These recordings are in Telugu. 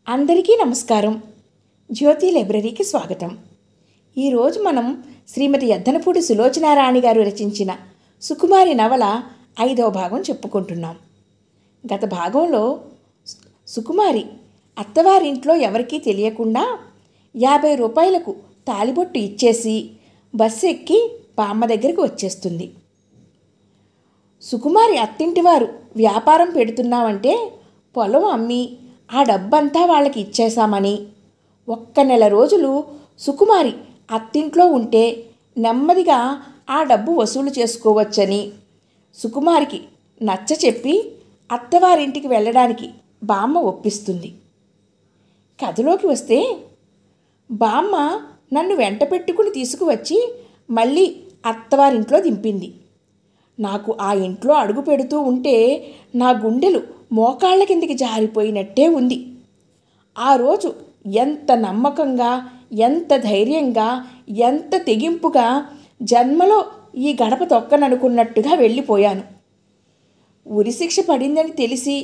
అందరికీ నమస్కారం. జ్యోతి లైబ్రరీకి స్వాగతం. ఈరోజు మనం శ్రీమతి యద్దనపూడి సులోచనారాణి గారు రచించిన సుకుమారి నవల 5వ భాగం చెప్పుకుంటున్నాం. గత భాగంలో సుకుమారి అత్తవారింట్లో ఎవరికీ తెలియకుండా 50 రూపాయలకు తాళిబొట్టు ఇచ్చేసి బస్సు ఎక్కి బామ్మ దగ్గరికి వచ్చేస్తుంది. సుకుమారి అత్తింటివారు వ్యాపారం పెడుతున్నామంటే పొలం అమ్మి ఆ డబ్బంతా వాళ్ళకి ఇచ్చేశామని, ఒక్క నెల రోజులు సుకుమారి అత్తింట్లో ఉంటే నెమ్మదిగా ఆ డబ్బు వసూలు చేసుకోవచ్చని సుకుమారికి నచ్చ చెప్పి అత్తవారింటికి వెళ్ళడానికి బామ్మ ఒప్పిస్తుంది. కథలోకి వస్తే, బామ్మ నన్ను వెంట పెట్టుకుని తీసుకువచ్చి మళ్ళీ అత్తవారింట్లో దింపింది. నాకు ఆ ఇంట్లో అడుగు పెడుతూ ఉంటే నా గుండెలు మోకాళ్ళ కిందికి జారిపోయినట్టే ఉంది. ఆ రోజు ఎంత నమ్మకంగా, ఎంత ధైర్యంగా, ఎంత తెగింపుగా జన్మలో ఈ గడప తొక్కననుకున్నట్టుగా వెళ్ళిపోయాను. ఉరిశిక్ష పడిందని తెలిసి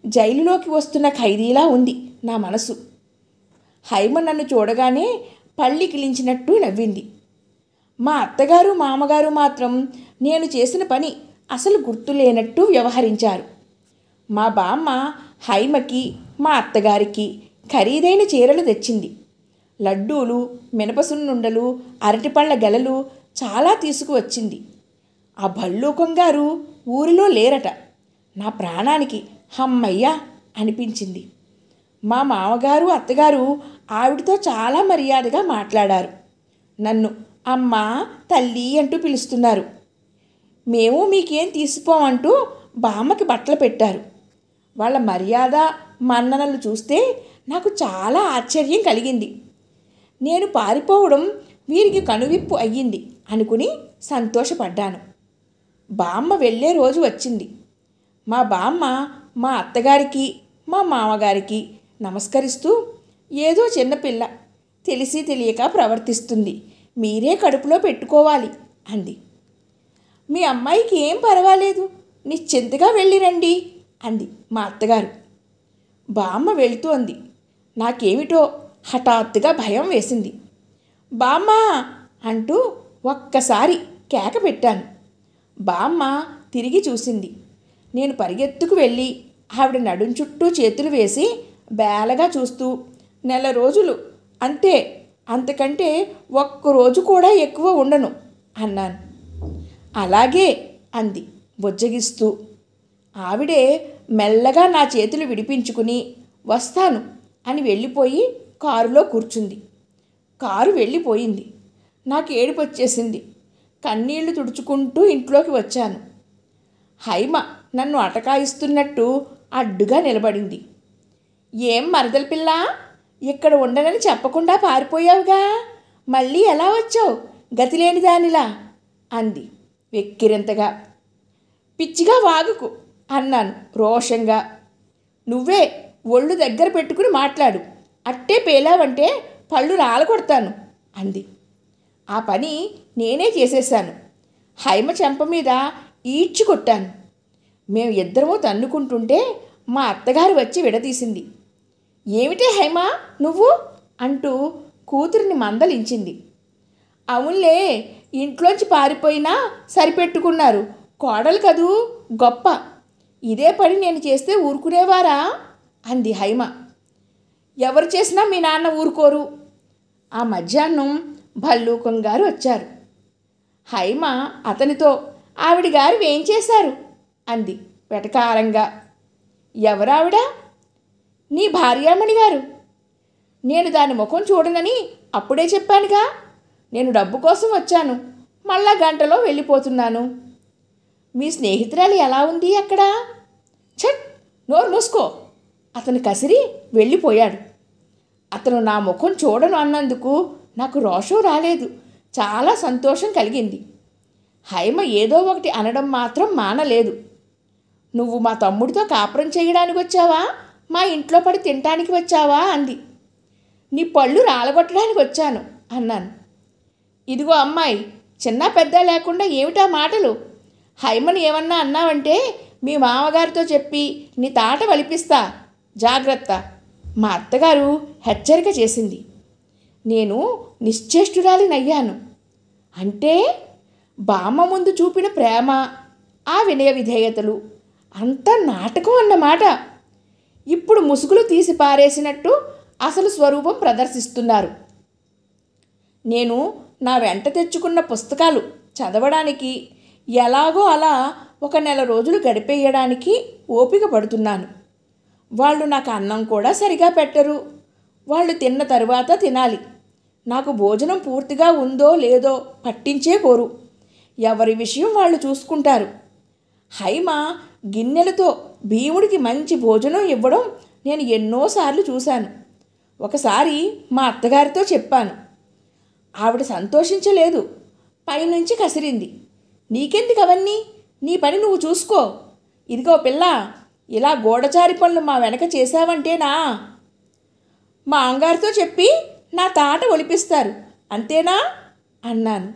జైలులోకి వస్తున్న ఖైదీలా ఉంది నా మనసు. హైమ నన్ను చూడగానే పళ్ళికిలించినట్టు నవ్వింది. మా అత్తగారు మామగారు మాత్రం నేను చేసిన పని అసలు గుర్తులేనట్టు వ్యవహరించారు. మా బామ్మ హైమకి, మా అత్తగారికి ఖరీదైన చీరలు తెచ్చింది. లడ్డూలు, మినపసున్నుండలు, అరటిపళ్ళ గెలలు చాలా తీసుకువచ్చింది. ఆ భల్లూకం గారు ఊరిలో లేరట. నా ప్రాణానికి హమ్మయ్యా అనిపించింది. మా మామగారు అత్తగారు ఆవిడతో చాలా మర్యాదగా మాట్లాడారు. నన్ను అమ్మా, తల్లి అంటూ పిలుస్తున్నారు. మేము మీకేం తీసిపోమంటూ బామ్మకి బట్టలు పెట్టారు. వాళ్ళ మర్యాద, మన్ననలు చూస్తే నాకు చాలా ఆశ్చర్యం కలిగింది. నేను పారిపోవడం వీరికి కనువిప్పు అయ్యింది అనుకుని సంతోషపడ్డాను. బామ్మ వెళ్ళే రోజు వచ్చింది. మా బామ్మ మా అత్తగారికి, మా మామగారికి నమస్కరిస్తూ, ఏదో చిన్నపిల్ల, తెలిసి తెలియక ప్రవర్తిస్తుంది, మీరే కడుపులో పెట్టుకోవాలి అంది. మీ అమ్మాయికి ఏం పర్వాలేదు, నిశ్చింతగా వెళ్ళిరండి అంది మా అత్తగారు. బామ్మ వెళ్తోంది. నాకేమిటో హఠాత్తుగా భయం వేసింది. బామ్మ అంటూ ఒక్కసారి కేక పెట్టాను. బామ్మ తిరిగి చూసింది. నేను పరిగెత్తుకు వెళ్ళి ఆవిడ నడుం చుట్టూ చేతులు వేసి బేలగా చూస్తూ, నెల రోజులు అంతే, అంతకంటే ఒక్కరోజు కూడా ఎక్కువ ఉండను అన్నాను. అలాగే అంది బుజ్జగిస్తూ. ఆవిడే మెల్లగా నా చేతులు విడిపించుకుని వస్తాను అని వెళ్ళిపోయి కారులో కూర్చుంది. కారు వెళ్ళిపోయింది. నాకు ఏడుపు వచ్చేసింది. కన్నీళ్లు తుడుచుకుంటూ ఇంట్లోకి వచ్చాను. హైమ నన్ను అటకాయిస్తున్నట్టు అడ్డుగా నిలబడింది. ఏం మరదల పిల్ల, ఇక్కడ ఉండనని చెప్పకుండా పారిపోయావుగా, మళ్ళీ ఎలా వచ్చావు గతిలేని దానిలా అంది వెక్కిరింతగా. పిచ్చిగా వాగుకు అన్నాను రోషంగా. నువ్వే ఒళ్ళు దగ్గర పెట్టుకుని మాట్లాడు, అట్టే పేలావంటే పళ్ళు రాలగొడతాను అంది. ఆ పని నేనే చేసేశాను. హైమ చెంప మీద ఈడ్చి కొట్టాను. మేము ఇద్దరము తన్నుకుంటుంటే మా అత్తగారు వచ్చి విడదీసింది. ఏమిటే హైమ నువ్వు అంటూ కూతురిని మందలించింది. అవునులే, ఇంట్లోంచి పారిపోయినా సరిపెట్టుకున్నారు, కోడలు కదూ గొప్ప, ఇదే పని నేను చేస్తే ఊరుకునేవారా అంది హైమ. ఎవరు చేసినా మీ నాన్న ఊరుకోరు. ఆ మధ్యాహ్నం భల్లూకం గారు వచ్చారు. హైమ అతనితో, ఆవిడ గారు ఏం చేశారు అంది వెటకారంగా. ఎవరావిడ? నీ భార్యామణి గారు. నేను దాని ముఖం చూడనని అప్పుడే చెప్పానుగా. నేను డబ్బు కోసం వచ్చాను, మళ్ళా గంటలో వెళ్ళిపోతున్నాను. మీ స్నేహితురాలు ఎలా ఉంది అక్కడ? ఛట్, నోరు మూసుకో. అతను కసిరి వెళ్ళిపోయాడు. అతను నా ముఖం చూడను అన్నందుకు నాకు రోషం రాలేదు, చాలా సంతోషం కలిగింది. హైమ ఏదో ఒకటి అనడం మాత్రం మానలేదు. నువ్వు మా తమ్ముడితో కాపురం చేయడానికి వచ్చావా, మా ఇంట్లో పడి తినటానికి వచ్చావా అంది. నీ పళ్ళు రాలగొట్టడానికి వచ్చాను అన్నాను. ఇదిగో అమ్మాయి, చిన్న పెద్ద లేకుండా ఏమిటా మాటలు? హైమని ఏమన్నా అన్నావంటే మీ మామగారితో చెప్పి నీ తాట వలిపిస్తా, జాగ్రత్త. మా అత్తగారు హెచ్చరిక చేసింది. నేను నిశ్చేష్టురాలినయ్యాను. అంటే బామ్మ ముందు చూపిన ప్రేమ, ఆ వినయ విధేయతలు అంతా నాటకం అన్నమాట. ఇప్పుడు ముసుగులు తీసి పారేసినట్టు అసలు స్వరూపం ప్రదర్శిస్తున్నారు. నేను నా వెంట తెచ్చుకున్న పుస్తకాలు చదవడానికి ఎలాగో అలా ఒక నెల రోజులు గడిపేయడానికి ఓపిక పడుతున్నాను. వాళ్ళు నాకు అన్నం కూడా సరిగా పెట్టరు. వాళ్ళు తిన్న తరువాత తినాలి. నాకు భోజనం పూర్తిగా ఉందో లేదో పట్టించే కోరు. ఎవరి విషయం వాళ్ళు చూసుకుంటారు. హైమ గిన్నెలతో భీముడికి మంచి భోజనం ఇవ్వడం నేను ఎన్నోసార్లు చూశాను. ఒకసారి మా అత్తగారితో చెప్పాను. ఆవిడ సంతోషించలేదు. పైనుంచి కసిరింది. నీకెందుకు అవన్నీ? నీ పని నువ్వు చూసుకో. ఇదిగో పిల్ల, ఇలా గూఢచారి పనులు మా వెనక చేశావంటేనా మా అంగారితో చెప్పి నా తాట ఒలిపిస్తారు, అంతేనా అన్నాను.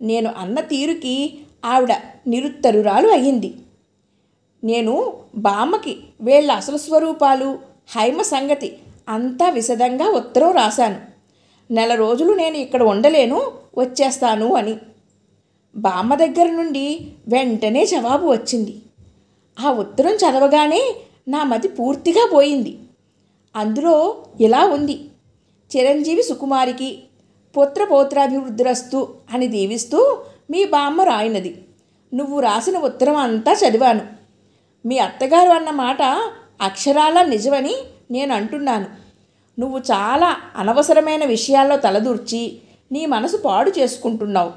నేను అన్న తీరుకి ఆవిడ నిరుత్తరురాలు అయ్యింది. నేను బామ్మకి వీళ్ళ అసలు స్వరూపాలు, హైమ సంగతి అంతా విశదంగా ఉత్తరం రాశాను. నెల రోజులు నేను ఇక్కడ ఉండలేను, వచ్చేస్తాను అని. బామ్మ దగ్గర నుండి వెంటనే జవాబు వచ్చింది. ఆ ఉత్తరం చదవగానే నా మతి పూర్తిగా పోయింది. అందులో ఇలా ఉంది: చిరంజీవి సుకుమారికి పుత్రపౌత్రాభివృద్ధిరస్తు అని దీవిస్తూ మీ బామ్మ రాయినది. నువ్వు రాసిన ఉత్తరం అంతా చదివాను. మీ అత్తగారు అన్న మాట అక్షరాలా నిజమని నేను అంటున్నాను. నువ్వు చాలా అనవసరమైన విషయాల్లో తలదూర్చి నీ మనసు పాడు చేసుకుంటున్నావు.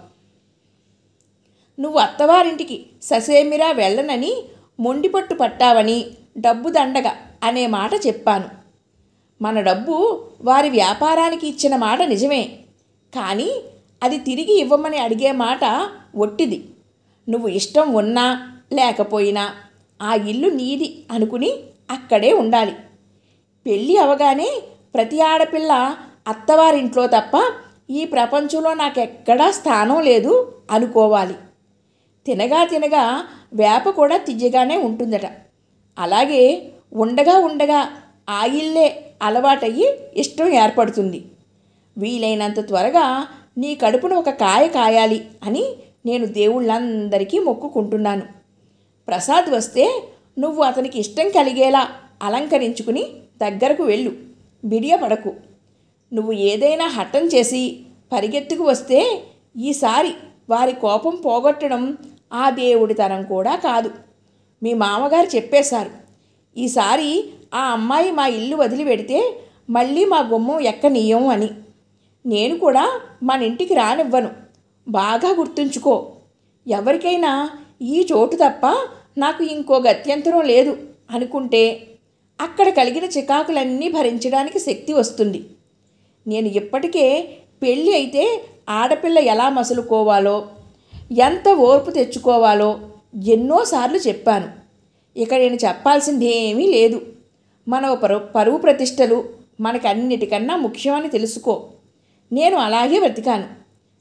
నువ్వు అత్తవారింటికి ససేమిరా వెళ్ళనని మొండిపట్టు పట్టావని డబ్బు దండగ అనే మాట చెప్పాను. మన డబ్బు వారి వ్యాపారానికి ఇచ్చిన మాట నిజమే, కానీ అది తిరిగి ఇవ్వమని అడిగే మాట ఒట్టిది. నువ్వు ఇష్టం ఉన్నా లేకపోయినా ఆ ఇల్లు నీది అనుకుని అక్కడే ఉండాలి. పెళ్ళి అవగానే ప్రతి ఆడపిల్ల అత్తవారింట్లో తప్ప ఈ ప్రపంచంలో నాకెక్కడా స్థానం లేదు అనుకోవాలి. తినగా తినగా వేప కూడా తియ్యగానే ఉంటుందట. అలాగే ఉండగా ఉండగా ఆ ఇల్లే అలవాటయ్యి ఇష్టం ఏర్పడుతుంది. వీలైనంత త్వరగా నీ కడుపున ఒక కాయ కాయాలి అని నేను దేవుళ్ళందరికీ మొక్కుకుంటున్నాను. ప్రసాద్ వస్తే నువ్వు అతనికి ఇష్టం కలిగేలా అలంకరించుకుని దగ్గరకు వెళ్ళు, బిడియపడకు. నువ్వు ఏదైనా హఠం చేసి పరిగెత్తుకు వస్తే ఈసారి వారి కోపం పోగొట్టడం ఆ దేవుడి తరం కూడా కాదు. మీ మామగారు చెప్పేశారు, ఈసారి ఆ అమ్మాయి మా ఇల్లు వదిలి పెడితే మళ్ళీ మా గుమ్మం ఎక్కనీయం అని. నేను కూడా మన ఇంటికి రానివ్వను. బాగా గుర్తుంచుకో. ఎవరికైనా ఈ చోటు తప్ప నాకు ఇంకో గత్యంతరం లేదు అనుకుంటే అక్కడ కలిగిన చికాకులన్నీ భరించడానికి శక్తి వస్తుంది. నేను ఇప్పటికే పెళ్ళి అయితే ఆడపిల్ల ఎలా మసులుకోవాలో, ఎంత ఓర్పు తెచ్చుకోవాలో ఎన్నోసార్లు చెప్పాను. ఇక నేను చెప్పాల్సింది ఏమీ లేదు. మన పరువు ప్రతిష్టలు మనకన్నిటికన్నా ముఖ్యమని తెలుసుకో. నేను అలాగే బ్రతికాను.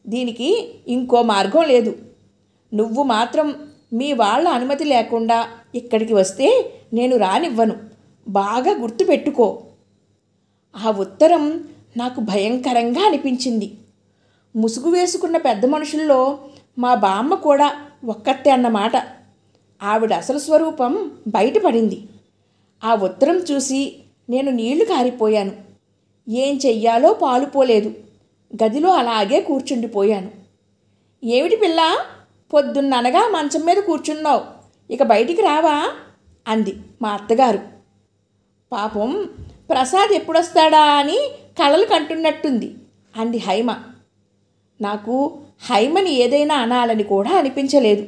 దీనికి ఇంకో మార్గం లేదు. నువ్వు మాత్రం మీ వాళ్ళ అనుమతి లేకుండా ఇక్కడికి వస్తే నేను రానివ్వను. బాగా గుర్తుపెట్టుకో. ఆ ఉత్తరం నాకు భయంకరంగా అనిపించింది. ముసుగు వేసుకున్న పెద్ద మనుషుల్లో మా బామ్మ కూడా ఒక్కతే అన్నమాట. ఆవిడ అసలు స్వరూపం బయటపడింది. ఆ ఉత్తరం చూసి నేను నీళ్లు కారిపోయాను. ఏం చెయ్యాలో పాలుపోలేదు. గదిలో అలాగే కూర్చుండిపోయాను. ఏమిటి పిల్ల, పొద్దున్ననగా మంచం మీద కూర్చున్నావు, ఇక బయటికి రావా అంది మా అత్తగారు. పాపం ప్రసాద్ ఎప్పుడొస్తాడా అని కలలు కంటున్నట్టుంది అంది హైమ. నాకు హైమని ఏదైనా అనాలని కూడా అనిపించలేదు.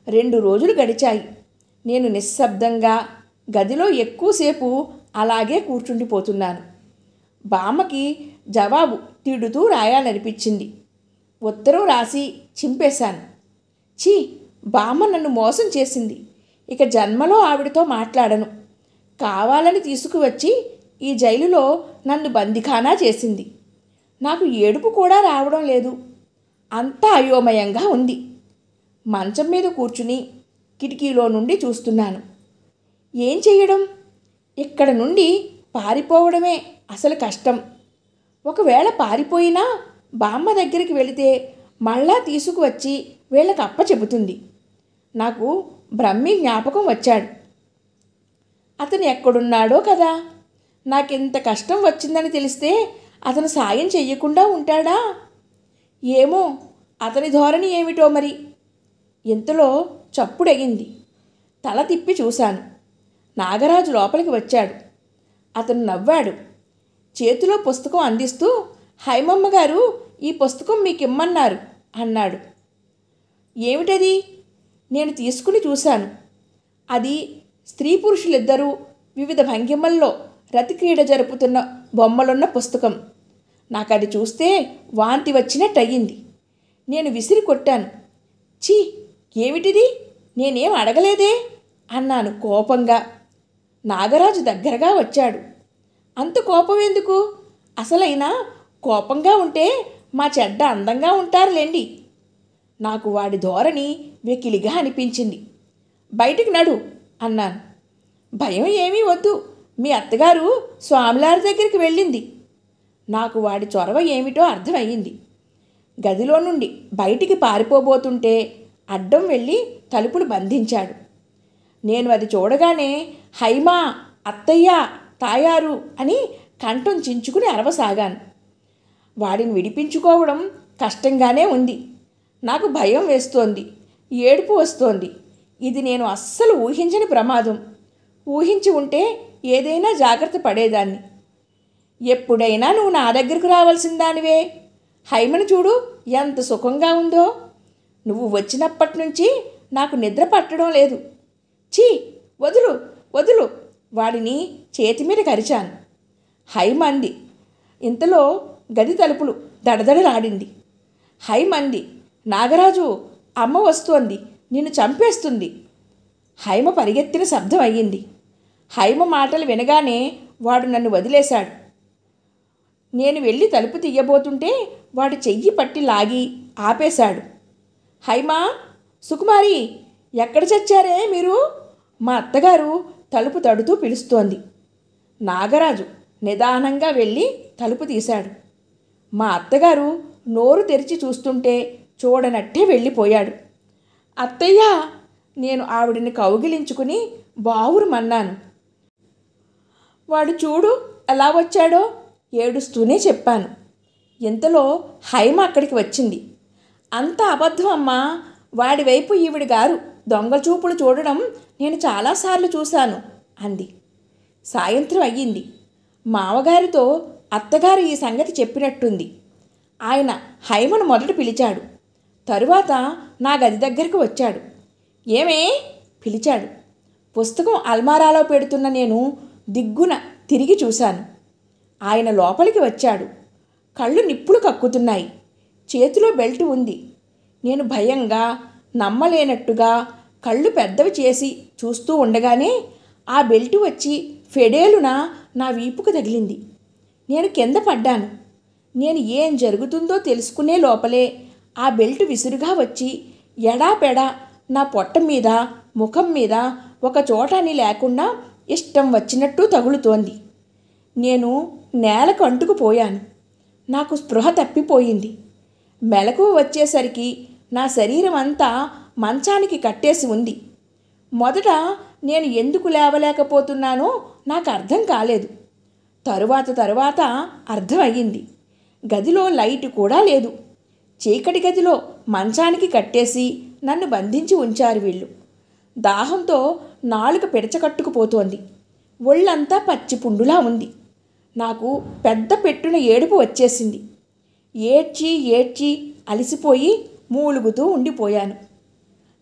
2 రోజులు గడిచాయి. నేను నిశ్శబ్దంగా గదిలో ఎక్కువసేపు అలాగే కూర్చుండిపోతున్నాను. బామ్మకి జవాబు తిడుతూ రాయాలనిపించింది. ఉత్తరం రాసి చింపేశాను. ఛీ, బామ్మ నన్ను మోసం చేసింది. ఇక జన్మలో ఆవిడతో మాట్లాడను. కావాలని తీసుకువచ్చి ఈ జైలులో నన్ను బందిఖానా చేసింది. నాకు ఏడుపు కూడా రావడం లేదు. అంతా అయోమయంగా ఉంది. మంచం మీద కూర్చుని కిటికీలో నుండి చూస్తున్నాను. ఏం చెయ్యడం? ఇక్కడ నుండి పారిపోవడమే అసలు కష్టం. ఒకవేళ పారిపోయినా బామ్మ దగ్గరికి వెళితే మళ్ళా తీసుకువచ్చి వీళ్ళకి అప్పచెబుతుంది. నాకు బ్రహ్మి జ్ఞాపకం వచ్చాడు. అతను ఎక్కడున్నాడో కదా. నాకెంత కష్టం వచ్చిందని తెలిస్తే అతను సాయం చెయ్యకుండా ఉంటాడా? ఏమో అతని ధోరణి ఏమిటో మరి. ఇంతలో చప్పుడగింది. తల తిప్పి చూశాను. నాగరాజు లోపలికి వచ్చాడు. అతను నవ్వాడు. చేతిలో పుస్తకం అందిస్తూ, హైమమ్మ గారు ఈ పుస్తకం మీకిమ్మన్నారు అన్నాడు. ఏమిటది? నేను తీసుకుని చూశాను. అది స్త్రీ పురుషులిద్దరూ వివిధ భంగిమల్లో రతిక్రీడ జరుపుతున్న బొమ్మలున్న పుస్తకం. నాకది చూస్తే వాంతి వచ్చినట్టయింది. నేను విసిరి కొట్టాను. ఛీ, ఏమిటిది? నేనేం అడగలేదే అన్నాను కోపంగా. నాగరాజు దగ్గరగా వచ్చాడు. అంత కోపం ఎందుకు? అసలైనా కోపంగా ఉంటే మా చెడ్డ అందంగా ఉంటారులేండి. నాకు వాడి ధోరణి వెకిలిగా అనిపించింది. బయటికి నడు అన్నాను. భయం ఏమీ వద్దు, మీ అత్తగారు స్వామివారి దగ్గరికి వెళ్ళింది. నాకు వాడి చొరవ ఏమిటో అర్థమయ్యింది. గదిలో నుండి బయటికి పారిపోబోతుంటే అడ్డం వెళ్ళి తలుపులు బంధించాడు. నేను అది చూడగానే హైమా, అత్తయ్య, తాయారు అని కంఠం చించుకుని అరవసాగాను. వాడిని విడిపించుకోవడం కష్టంగానే ఉంది. నాకు భయం వేస్తోంది, ఏడుపు వస్తోంది. ఇది నేను అస్సలు ఊహించని ప్రమాదం. ఊహించి ఉంటే ఏదైనా జాగ్రత్త పడేదాన్ని. ఎప్పుడైనా నువ్వు నా దగ్గరకు రావాల్సిన దానివే. హైమను చూడు ఎంత సుఖంగా ఉందో. నువ్వు వచ్చినప్పటి నుంచి నాకు నిద్ర పట్టడం లేదు. ఛీ, వదులు వదులు. వాడిని చేతి మీద కరిచాను. హైమంది. ఇంతలో గది తలుపులు దడదడలాడింది. హైమంది, నాగరాజు, అమ్మ వస్తోంది, నిన్ను చంపేస్తుంది. హైమ పరిగెత్తిన శబ్దం అయ్యింది. హైమ మాటలు వినగానే వాడు నన్ను వదిలేశాడు. నేను వెళ్ళి తలుపు తీయబోతుంటే వాడు చెయ్యి పట్టి లాగి ఆపేశాడు. హైమా, సుకుమారి, ఎక్కడ చచ్చారే మీరు? మా అత్తగారు తలుపు తడుతూ పిలుస్తోంది. నాగరాజు నిదానంగా వెళ్ళి తలుపు తీశాడు. మా అత్తగారు నోరు తెరిచి చూస్తుంటే చూడనట్టే వెళ్ళిపోయాడు. అత్తయ్య, నేను ఆవిడని కౌగిలించుకుని బావురుమన్నాను. వాడు చూడు ఎలా వచ్చాడో ఏడుస్తూనే చెప్పాను. ఇంతలో హైమ అక్కడికి వచ్చింది. అంత అబద్ధం అమ్మా. వాడి వైపు ఈవిడ గారు దొంగ చూపులు చూడడం నేను చాలాసార్లు చూశాను అంది. సాయంత్రం అయ్యింది. మావగారితో అత్తగారు ఈ సంగతి చెప్పినట్టుంది. ఆయన హైమను మొదట పిలిచాడు. తరువాత నా గది దగ్గరకు వచ్చాడు. ఏమే పిలిచాడు. పుస్తకం అల్మారాలో పెడుతున్న నేను దిగ్గున తిరిగి చూశాను. ఆయన లోపలికి వచ్చాడు. కళ్ళు నిప్పులు కక్కుతున్నాయి. చేతిలో బెల్ట్ ఉంది. నేను భయంగా, నమ్మలేనట్టుగా కళ్ళు పెద్దవి చేసి చూస్తూ ఉండగానే ఆ బెల్టు వచ్చి ఫెడేలున నా వీపుకు తగిలింది. నేను కింద పడ్డాను. నేను ఏం జరుగుతుందో తెలుసుకునే లోపలే ఆ బెల్టు విసురుగా వచ్చి ఎడాపెడా నా పొట్ట మీద, ముఖం మీద ఒక చోటని లేకుండా ఇష్టం వచ్చినట్టు తగులుతోంది. నేను నేలకు అంటుకుపోయాను. నాకు స్పృహ తప్పిపోయింది. మెలకువ వచ్చేసరికి నా శరీరం అంతా మంచానికి కట్టేసి ఉంది. మొదట నేను ఎందుకు లేవలేకపోతున్నానో నాకు అర్థం కాలేదు. తరువాత అర్థమయ్యింది. గదిలో లైట్ కూడా లేదు. చీకటి గదిలో మంచానికి కట్టేసి నన్ను బంధించి ఉంచారు వీళ్ళు. దాహంతో నాలుక పిడచకట్టుకుపోతోంది. ఒళ్ళంతా పచ్చి పుండులా ఉంది. నాకు పెద్ద పెట్టున ఏడుపు వచ్చేసింది. ఏడ్చి అలసిపోయి మూలుగుతూ ఉండిపోయాను.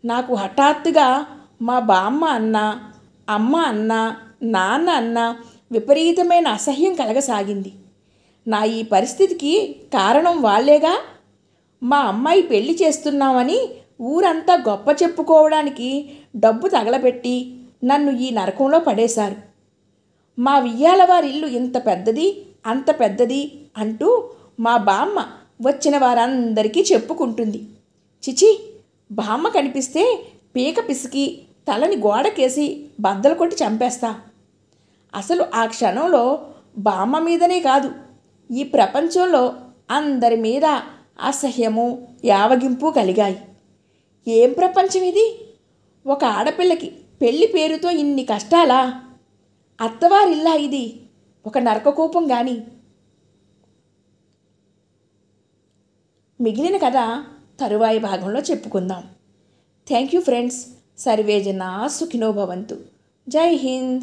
నాకు హఠాత్తుగా మా బామ్మ అన్న, అమ్మ అన్న, నాన్న అన్న విపరీతమైన అసహ్యం కలగసాగింది. నా ఈ పరిస్థితికి కారణం వాళ్ళేగా. మా అమ్మాయి పెళ్లి చేస్తున్నామని ఊరంతా గొప్ప చెప్పుకోవడానికి డబ్బు తగలబెట్టి నన్ను ఈ నరకంలో పడేశారు. మా వియ్యాల వారిల్లు ఇంత పెద్దది, అంత పెద్దది అంటూ మా బామ్మ వచ్చిన వారందరికీ చెప్పుకుంటుంది. చిచి, బామ్మ కనిపిస్తే పీక పిసికి తలని గోడకేసి బద్దలు కొట్టి చంపేస్తా. అసలు ఆ క్షణంలో బామ్మ మీదనే కాదు, ఈ ప్రపంచంలో అందరి మీద అసహ్యము యావగింపు కలిగాయి. ఏం ప్రపంచం ఇది? ఒక ఆడపిల్లకి పెళ్లి పేరుతో ఇన్ని కష్టాలా? అత్తవారిల్లా ఇది? ఒక నరకకూపం గాని. మిగిలిన కథ తరువాయి భాగంలో చెప్పుకుందాం. Thank you friends. సర్వే జనా సుఖినో భవంతు. జై హింద్.